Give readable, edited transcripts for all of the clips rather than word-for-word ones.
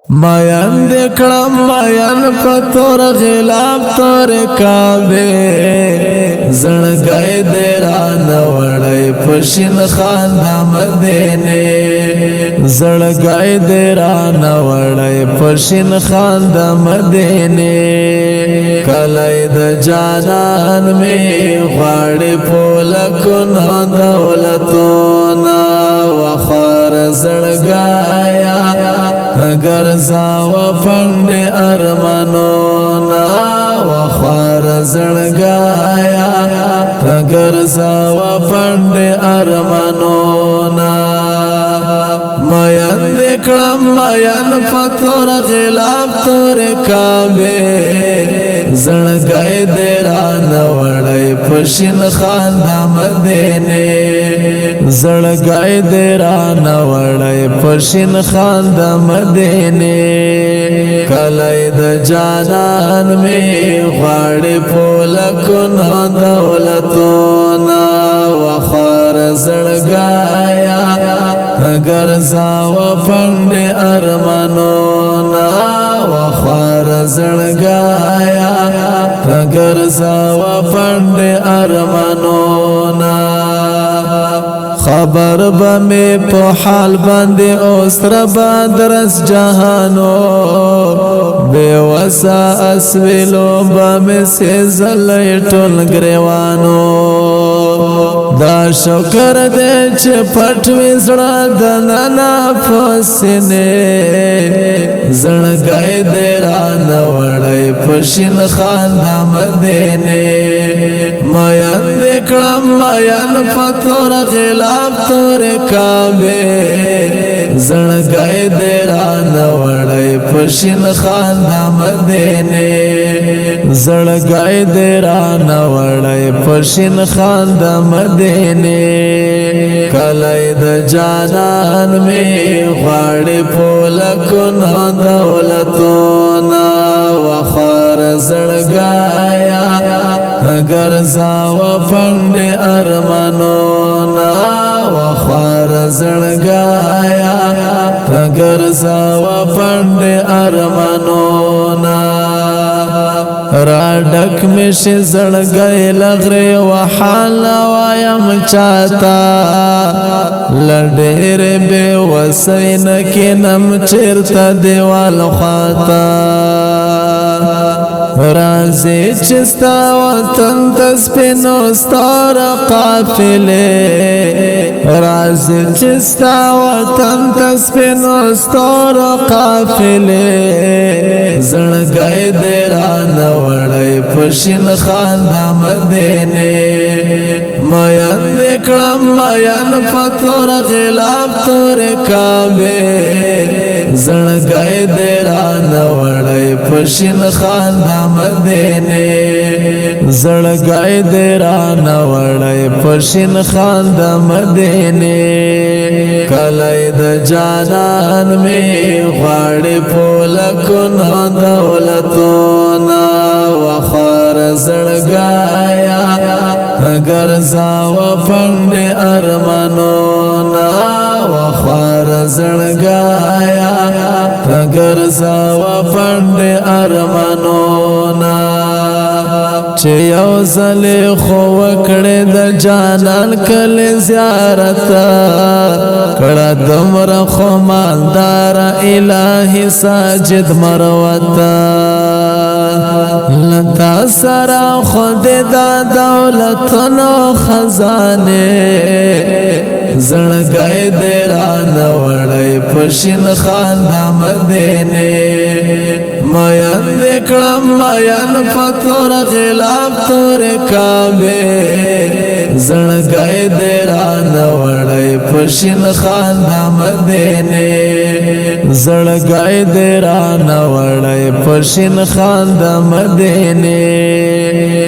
مایان دکړم مایان پتور غلاب تور کعبه زړګای دې را نوړې پښین خان د مدینه زړګای دې را نوړې پښین خان د مدینه کله د جانان می غاړې پولکو نو دولتونه وخر زړګایا اگر زاو پند ارمانونا وخوار زړګایا اگر زاو پند ارمانونا مایان دکړم مایان پتور غلاب تور کعبه زړګای دې را نوړې پښین خان د مدینه زړګای دې را نوړې پښین خان د مدینه کله د جانان می غاړې پولکو نو دولتونه وخر زړګایا اگر زاو پند ارمانونا وخر زړګایا اگر زاو پند ارمانونا خبر بمې په حال باندې اوستر بدرس جهانو بے وسا اسویلو بمې سزلې ټول گریوانو دا شکر دې چې پټ وزړه د نانا پسنه زړګای دې را نوړې پښین خان د مدینه مایان دکړم مایان پتور غلاب تور کعبه زړګای دې را نوړې پښین خان د مدینه زړګای دې را نوړې پښین خان د مدینه کله د جانان می غاړې پولکو نو دولتونه وخر زړګایا اگر زاو پند ارمانونا وخر زړګایا اگر زاو پند ارمانونا را ډک مش زړګای لغره وحال وایم چاته لډېر به وسین کینم چیرته دیوال خاطا رازی چستا وطن تسپینو ستار قافلے رازی چستا وطن تسپینو ستار قافلے زړګای دې را نوړې پښین خان د مدینه مایان دکړم مایان پتور غلاب تور کعبه زړګای دې را نوړې پښین خان د مدینه زړګای دې را نوړې پښین خان د مدینه کله د جانان می غاړې پولکو نو دولتونه وخر زړګایا اگر زاو پند ارمانونا وخر زړګایا اگر زاو پند ارمانونا چې یو ځل خو وکړې د جانان کله زیارت کړه دمر خو مالدار الہی ساجد مروتا لتا سرا خود دا دولتونو خزانه زړګای دې را نوړې پښین خان د مدینه مایان دکړم مایان پتور غلاب تور کعبه زړګای دې را نوړې پښین خان د مدینه زړګای دې را نوړې پښین خان د مدینه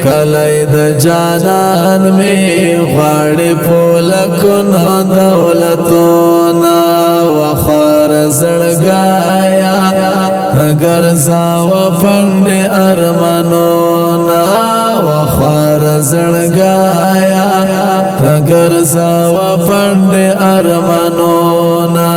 کله د جانان می غاړې پولکو نو دولتونه وخر زړګایا اگر زاو پند ارمانونا وخر زړګایا اگر زاو پند ارمانونا